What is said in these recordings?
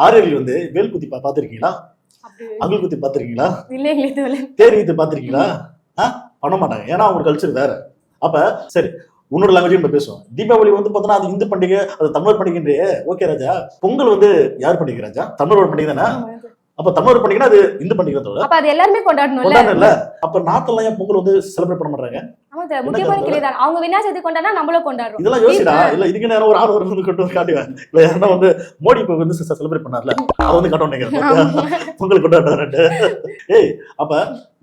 ஆரியர்கள் வந்து வேல் குத்தி பாத்திருக்கீங்களா? அகல் குத்தி பாத்திருக்கீங்களா? தேர் இழுத்து பாத்திருக்கீங்களா? பண்ண மாட்டாங்க. ஏன்னா அவங்க கல்ச்சர் வேற. அப்ப சரி உன்னோட லாங்குவேஜ் நம்ம பேசுவோம். தீபாவளி வந்து பார்த்தோன்னா அது இந்து பண்டிகை, அது தமிழர் பண்டிகை. ஓகே ராஜா. பொங்கல் வந்து யார் பண்டிகை ராஜா? தமிழோட பண்டிகை தானே. அப்ப தமிழர் பண்டிகைனா அது இந்து பண்டிகை தவிர அப்ப அது எல்லாருமே கொண்டாடணும்ல. அப்ப நாட்டுல ஏன் பொங்கல் வந்து செலிப்ரேட் பண்ண மாட்டாங்க? முக்கியமான கேள்விதான். அவங்க விநாயகர் சதுர்த்தி கொண்டாடினா நம்மளும் கொண்டாடுறோம். இதெல்லாம் யோசிடா. இல்ல இதுக்கு நேரம் ஒரு ஆள் வந்து கொண்டு வந்து காட்டுவேன். இல்ல யாரா வந்து மோடி இப்ப வந்து செலிப்ரேட் பண்ணார்ல, அது வந்து காட்ட நினைக்கிறேன். பொங்கல் கொண்டாடுறாரு. ஏய் அப்ப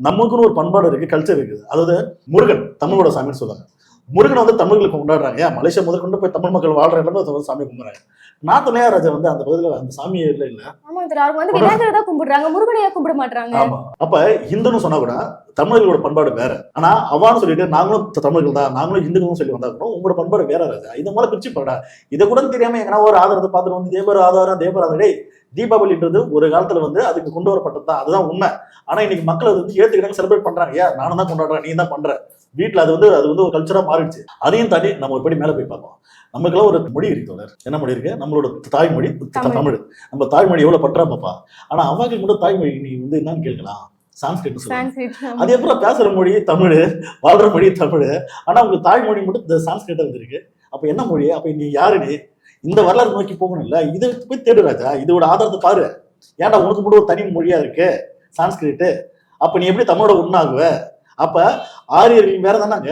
நமக்குன்னு ஒரு பண்பாடு இருக்கு, கல்ச்சர் இருக்குது. அதாவது முருகன் தமிழோட சாமின்னு சொல்லுவாங்க. முருகனை வந்து தமிழர்களுக்கு கொண்டாடுறாங்க. மலேசியா முதற்கொண்டு போய் தமிழ் மக்கள் வாழ்ற இடத்துல சாமி கும்பிடுறாங்க. நாட்டுலயா ராஜா வந்து அந்த பகுதியில அந்த சாமியே இல்ல. ஆமா சார், அவங்க வந்து விநாயகரை தான் கும்பிடுறாங்க, முருகனையா கும்பிட மாட்டாங்க. ஆமா. அப்ப ஹிந்துன்னு சொன்னா கூட தமிழர்களோட பண்பாடு வேற. ஆனா அவான்னு சொல்லிட்டு நாங்களும் தமிழர்கள் தான், நாங்களும் இந்துக்களும் சொல்லி வந்தா கூட உங்களோட பண்பாடு வேற ராஜா. இதை மேல பிரிச்சு போடா. இதை கூட தெரியாம எங்கன்னா ஒரு ஆதாரத்தை பார்த்துட்டு வந்து தேவர் ஆதாரம் தேவராதடே. தீபாவளின்றது ஒரு காலத்துல வந்து அதுக்கு கொண்டு வரப்பட்டதுதான், அதுதான் உண்மை. ஆனா இன்னைக்கு மக்கள் அது வந்து ஏத்துக்கிறாங்க, செலிப்ரேட் பண்றாங்க. ஏன் நானும் தான் கொண்டாடுறேன், நீ தான் பண்ற. வீட்டுல அது வந்து ஒரு கல்ச்சரா மாறிடுச்சு. அதையும் தாண்டி நம்ம ஒரு படி மேல போய் பார்ப்போம். நமக்குலாம் ஒரு மொழி இருக்கு தோழர். என்ன மொழி இருக்கு? நம்மளோட தாய்மொழி தமிழ். நம்ம தாய்மொழி எவ்வளவு பற்றா பாப்பா. ஆனா அவாக்கு கூட தாய்மொழி நீ வந்து என்னன்னு கேட்கலாம், சான்ஸ்கிரிட் சொல்லுவாங்க. அது எப்பறம் பேசுற மொழி தமிழ், வாழ்ற மொழி தமிழ். ஆனா உங்களுக்கு தாய்மொழி மட்டும் இந்த சான்ஸ்கிரிட்டா வந்துருக்கு. அப்ப என்ன மொழி? அப்ப நீ யாருன்னு இந்த வரலாறு நோக்கி போகணும் இல்ல. இதை போய் தேடு ராஜா. இதோட ஆதாரத்தை பாரு. ஏன்டா உனக்கு மட்டும் ஒரு தனி மொழியா இருக்கு சான்ஸ்கிரிட். அப்ப நீ எப்படி தமிழோட ஒண்ணாகுவ? அப்ப ஆரியர்கள் வேற தானாங்க.